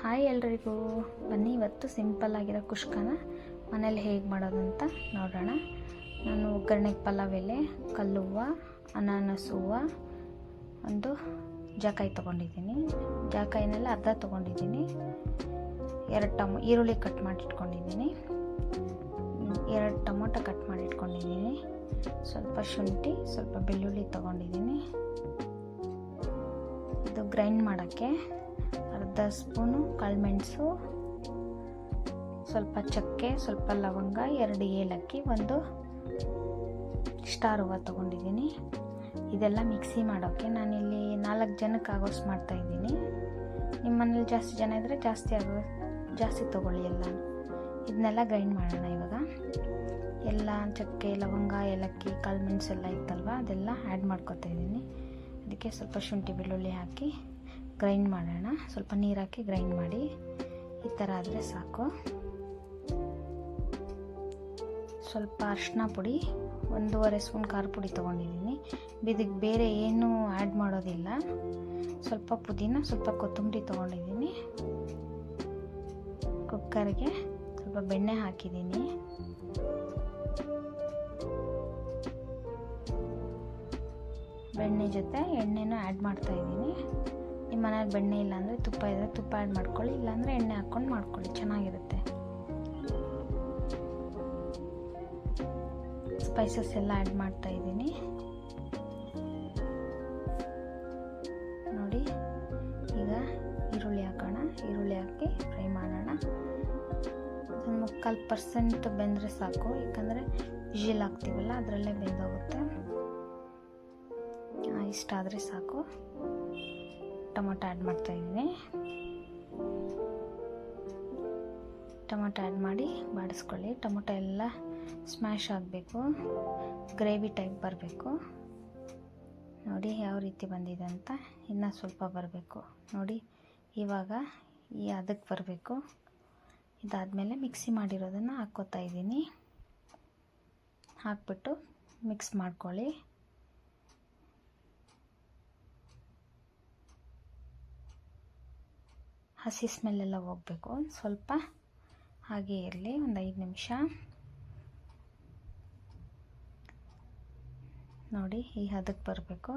Hi ಎಲ್ರಿಗೂ, ಬನ್ನಿ ಇವತ್ತು ಸಿಂಪಲ್ ಆಗಿರೋ ಕುಷ್ಕನ ಮನೇಲಿ ಹೇಗೆ ಮಾಡೋದು ಅಂತ ನೋಡೋಣ. ನಾನು ಒಗ್ಗರಣೆಗೆ ಪಲಾವ್ ಎಲೆ, ಕಲ್ಲುವ್ವ, ಅನಾನಸ್ ಹೂವು, ಒಂದು ಜಾಕಾಯಿ ತೊಗೊಂಡಿದ್ದೀನಿ. ಜಾಕಾಯಿನೆಲ್ಲ ಅರ್ಧ ತೊಗೊಂಡಿದ್ದೀನಿ. 2 ಈರುಳ್ಳಿ ಕಟ್ ಮಾಡಿಟ್ಕೊಂಡಿದ್ದೀನಿ. 2 ಟೊಮೊಟೊ ಕಟ್ ಮಾಡಿಟ್ಕೊಂಡಿದ್ದೀನಿ. ಸ್ವಲ್ಪ ಶುಂಠಿ, ಸ್ವಲ್ಪ ಬೆಳ್ಳುಳ್ಳಿ ತೊಗೊಂಡಿದ್ದೀನಿ. ಇದು ಗ್ರೈಂಡ್ ಮಾಡೋಕ್ಕೆ ಅರ್ಧ ಸ್ಪೂನು ಕಾಳುಮೆಣಸು, ಸ್ವಲ್ಪ ಚಕ್ಕೆ, ಸ್ವಲ್ಪ ಲವಂಗ, 2 ಏಲಕ್ಕಿ, 1 ಸ್ಟಾರ್ ಹೂವು ತೊಗೊಂಡಿದ್ದೀನಿ. ಇದೆಲ್ಲ ಮಿಕ್ಸಿ ಮಾಡೋಕ್ಕೆ ನಾನಿಲ್ಲಿ 4 ಜನಕ್ಕೆ ಆಗೋಷ್ಟು ಮಾಡ್ತಾಯಿದ್ದೀನಿ. ನಿಮ್ಮ ಮನೇಲಿ ಜಾಸ್ತಿ ಜನ ಇದ್ದರೆ ಜಾಸ್ತಿ ತೊಗೊಳ್ಳಿ. ಎಲ್ಲ ಇದನ್ನೆಲ್ಲ ಗ್ರೈಂಡ್ ಮಾಡೋಣ ಇವಾಗ. ಎಲ್ಲ ಚಕ್ಕೆ, ಲವಂಗ, ಏಲಕ್ಕಿ, ಕಾಳುಮೆಣಸು ಎಲ್ಲ ಇತ್ತಲ್ವ, ಅದೆಲ್ಲ ಆ್ಯಡ್ ಮಾಡ್ಕೊತಾ ಇದ್ದೀನಿ. ಅದಕ್ಕೆ ಸ್ವಲ್ಪ ಶುಂಠಿ ಬೆಳ್ಳುಳ್ಳಿ ಹಾಕಿ ಗ್ರೈಂಡ್ ಮಾಡೋಣ. ಸ್ವಲ್ಪ ನೀರು ಹಾಕಿ ಗ್ರೈಂಡ್ ಮಾಡಿ. ಈ ಥರ ಆದರೆ ಸಾಕು. ಸ್ವಲ್ಪ ಅರಿಶಿನ ಪುಡಿ, 1.5 ಸ್ಪೂನ್ ಖಾರ ಪುಡಿ ತೊಗೊಂಡಿದ್ದೀನಿ. ಇದಕ್ಕೆ ಬೇರೆ ಏನೂ ಆ್ಯಡ್ ಮಾಡೋದಿಲ್ಲ. ಸ್ವಲ್ಪ ಪುದೀನ, ಸ್ವಲ್ಪ ಕೊತ್ತಂಬರಿ ತೊಗೊಂಡಿದ್ದೀನಿ. ಕುಕ್ಕರ್ಗೆ ಸ್ವಲ್ಪ ಬೆಣ್ಣೆ ಹಾಕಿದ್ದೀನಿ. ಬೆಣ್ಣೆ ಜೊತೆ ಎಣ್ಣೆನೂ ಆ್ಯಡ್ ಮಾಡ್ತಾಯಿದ್ದೀನಿ. ನಿಮ್ಮ ಮನೇಲಿ ಬೆಣ್ಣೆ ಇಲ್ಲ ಅಂದರೆ ತುಪ್ಪ ಇದ್ದರೆ ತುಪ್ಪ ಆ್ಯಡ್ ಮಾಡ್ಕೊಳ್ಳಿ, ಇಲ್ಲಾಂದರೆ ಎಣ್ಣೆ ಹಾಕ್ಕೊಂಡು ಮಾಡ್ಕೊಳ್ಳಿ, ಚೆನ್ನಾಗಿರುತ್ತೆ. ಸ್ಪೈಸಸ್ ಎಲ್ಲ ಆ್ಯಡ್ ಮಾಡ್ತಾಯಿದ್ದೀನಿ. ನೋಡಿ, ಈಗ ಈರುಳ್ಳಿ ಹಾಕೋಣ. ಈರುಳ್ಳಿ ಹಾಕಿ ಫ್ರೈ ಮಾಡೋಣ. 3/4% ಬೆಂದರೆ ಸಾಕು, ಯಾಕಂದರೆ ವಿಜಿಲ್ ಹಾಕ್ತೀವಲ್ಲ ಅದರಲ್ಲೇ ಬೆಂದೋಗುತ್ತೆ. ಇಷ್ಟ ಆದರೆ ಸಾಕು. ಟೊಮೊಟೊ ಆ್ಯಡ್ ಮಾಡ್ತಾಯಿದ್ದೀನಿ. ಟೊಮೊಟೊ ಆ್ಯಡ್ ಮಾಡಿ ಬಾಡಿಸ್ಕೊಳ್ಳಿ. ಟೊಮೊಟೊ ಎಲ್ಲ ಸ್ಮ್ಯಾಶ್ ಆಗಬೇಕು, ಗ್ರೇವಿ ಟೈಪ್ ಬರಬೇಕು. ನೋಡಿ ಯಾವ ರೀತಿ ಬಂದಿದೆ ಅಂತ. ಇನ್ನೂ ಸ್ವಲ್ಪ ಬರಬೇಕು ನೋಡಿ. ಇವಾಗ ಅದಕ್ಕೆ ಬರಬೇಕು. ಇದಾದಮೇಲೆ ಮಿಕ್ಸಿ ಮಾಡಿರೋದನ್ನು ಹಾಕ್ಕೋತಾ ಇದ್ದೀನಿ. ಹಾಕ್ಬಿಟ್ಟು ಮಿಕ್ಸ್ ಮಾಡ್ಕೊಳ್ಳಿ. ಹಸಿ ಸ್ಮೆಲ್ಲೆಲ್ಲ ಹೋಗಬೇಕು. ಸ್ವಲ್ಪ ಹಾಗೇ ಇರಲಿ, ಒಂದು 5 ನಿಮಿಷ. ನೋಡಿ, ಈ ಹದಕ್ಕೆ ಬರಬೇಕು.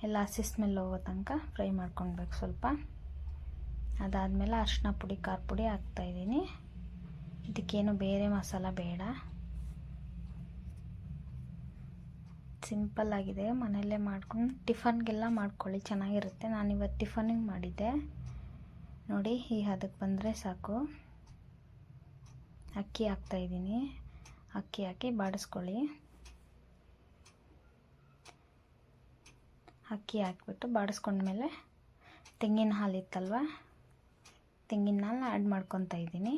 ಎಲ್ಲ ಹಸಿ ಸ್ಮೆಲ್ ಹೋಗೋ ತನಕ ಫ್ರೈ ಮಾಡ್ಕೊಳ್ಬೇಕು ಸ್ವಲ್ಪ. ಅದಾದಮೇಲೆ ಅರಿಶಿನ ಪುಡಿ, ಖಾರ ಪುಡಿ ಹಾಕ್ತಾಯಿದ್ದೀನಿ. ಇದಕ್ಕೇನು ಬೇರೆ ಮಸಾಲ ಬೇಡ, ಸಿಂಪಲ್ ಆಗಿದೆ. ಮನೆಯಲ್ಲೇ ಮಾಡ್ಕೊಂಡು ಟಿಫನ್ಗೆಲ್ಲ ಮಾಡ್ಕೊಳ್ಳಿ, ಚೆನ್ನಾಗಿರುತ್ತೆ. ನಾನಿವತ್ತು ಟಿಫನಿಗೆ ಮಾಡಿದ್ದೆ. ನೋಡಿ, ಈ ಹದಕ್ಕೆ ಬಂದರೆ ಸಾಕು. ಅಕ್ಕಿ ಹಾಕ್ತಾಯಿದ್ದೀನಿ. ಅಕ್ಕಿ ಹಾಕಿ ಬಾಡಿಸ್ಕೊಳ್ಳಿ. ಅಕ್ಕಿ ಹಾಕ್ಬಿಟ್ಟು ಬಾಡಿಸ್ಕೊಂಡ್ಮೇಲೆ ತೆಂಗಿನ ಹಾಲು ಇತ್ತಲ್ವ, ತೆಂಗಿನ ಹಾಲು ಆ್ಯಡ್ ಮಾಡ್ಕೊತಾ ಇದ್ದೀನಿ.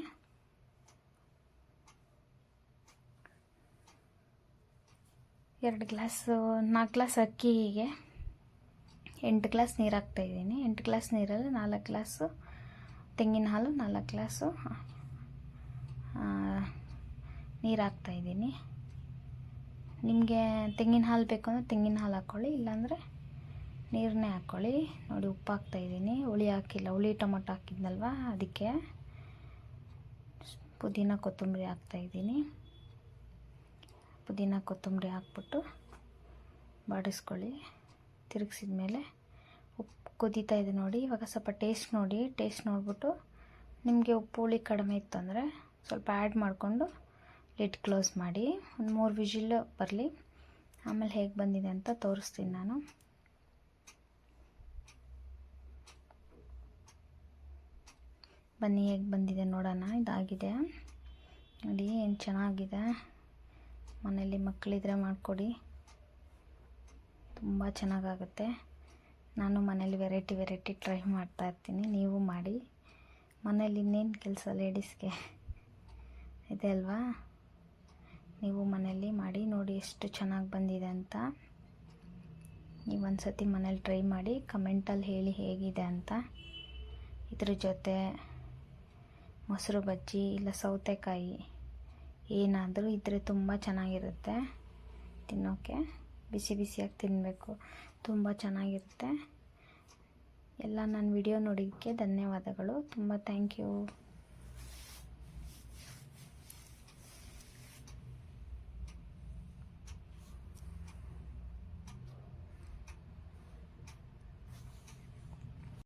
ಎರಡು ಗ್ಲಾಸು 4 ಗ್ಲಾಸ್ ಅಕ್ಕಿಗೆ 8 ಗ್ಲಾಸ್ ನೀರು ಹಾಕ್ತಾಯಿದ್ದೀನಿ. 8 ಗ್ಲಾಸ್ ನೀರಲ್ಲಿ 4 ಗ್ಲಾಸು ತೆಂಗಿನ ಹಾಲು, 4 ಗ್ಲಾಸು ನೀರು ಹಾಕ್ತಾಯಿದ್ದೀನಿ. ನಿಮಗೆ ತೆಂಗಿನ ಹಾಲು ಬೇಕು ಅಂದರೆ ತೆಂಗಿನ ಹಾಲು ಹಾಕ್ಕೊಳ್ಳಿ, ಇಲ್ಲಾಂದರೆ ನೀರನ್ನೇ ಹಾಕ್ಕೊಳ್ಳಿ. ನೋಡಿ, ಉಪ್ಪು ಹಾಕ್ತಾಯಿದ್ದೀನಿ. ಹುಳಿ ಹಾಕಿಲ್ಲ, ಹುಳಿ ಟೊಮೊಟೊ ಹಾಕಿದ್ನಲ್ವ, ಅದಕ್ಕೆ. ಪುದೀನ ಕೊತ್ತಂಬರಿ ಹಾಕ್ತಾಯಿದ್ದೀನಿ. ಪುದೀನ ಕೊತ್ತಂಬರಿ ಹಾಕ್ಬಿಟ್ಟು ಬಾಡಿಸ್ಕೊಳ್ಳಿ. ತಿರುಗಿಸಿದ ಮೇಲೆ ಉಪ್ಪು ಕುದೀತಾ ಇದೆ ನೋಡಿ. ಇವಾಗ ಸ್ವಲ್ಪ ಟೇಸ್ಟ್ ನೋಡಿ. ಟೇಸ್ಟ್ ನೋಡಿಬಿಟ್ಟು ನಿಮಗೆ ಉಪ್ಪು ಹುಳಿ ಕಡಿಮೆ ಇತ್ತು ಅಂದರೆ ಸ್ವಲ್ಪ ಆ್ಯಡ್ ಮಾಡಿಕೊಂಡು ಲಿಡ್ ಕ್ಲೋಸ್ ಮಾಡಿ. ಒಂದು 3 ವಿಜಿಲ್ ಬರಲಿ, ಆಮೇಲೆ ಹೇಗೆ ಬಂದಿದೆ ಅಂತ ತೋರಿಸ್ತೀನಿ ನಾನು. ಬನ್ನಿ ಹೇಗೆ ಬಂದಿದೆ ನೋಡೋಣ. ಇದಾಗಿದೆ ನೋಡಿ, ಏನು ಚೆನ್ನಾಗಿದೆ. ಮನೇಲಿ ಮಕ್ಕಳಿದ್ರೆ ಮಾಡಿಕೊಡಿ, ತುಂಬ ಚೆನ್ನಾಗಾಗುತ್ತೆ. ನಾನು ಮನೇಲಿ ವೆರೈಟಿ ಟ್ರೈ ಮಾಡ್ತಾಯಿರ್ತೀನಿ. ನೀವು ಮಾಡಿ. ಮನೇಲಿ ಇನ್ನೇನು ಕೆಲಸ ಲೇಡೀಸ್ಗೆ ಇದೆ ಅಲ್ವಾ. ನೀವು ಮನೇಲಿ ಮಾಡಿ ನೋಡಿ ಎಷ್ಟು ಚೆನ್ನಾಗಿ ಬಂದಿದೆ ಅಂತ. ನೀವು ಒಂದು ಸತಿ ಮನೇಲಿ ಟ್ರೈ ಮಾಡಿ, ಕಮೆಂಟಲ್ಲಿ ಹೇಳಿ ಹೇಗಿದೆ ಅಂತ. ಇದ್ರ ಜೊತೆ ಮೊಸರು ಬಜ್ಜಿ ಇಲ್ಲ ಸೌತೆಕಾಯಿ ಏನಾದರೂ ಇದ್ದರೆ ತುಂಬ ಚೆನ್ನಾಗಿರುತ್ತೆ ತಿನ್ನೋಕ್ಕೆ. ಬಿಸಿ ಬಿಸಿಯಾಗಿ ತಿನ್ನಬೇಕು, ತುಂಬ ಚೆನ್ನಾಗಿರುತ್ತೆ. ಎಲ್ಲ ನನ್ನ ವಿಡಿಯೋ ನೋಡೋಕ್ಕೆ ಧನ್ಯವಾದಗಳು. ತುಂಬ ಥ್ಯಾಂಕ್ ಯು.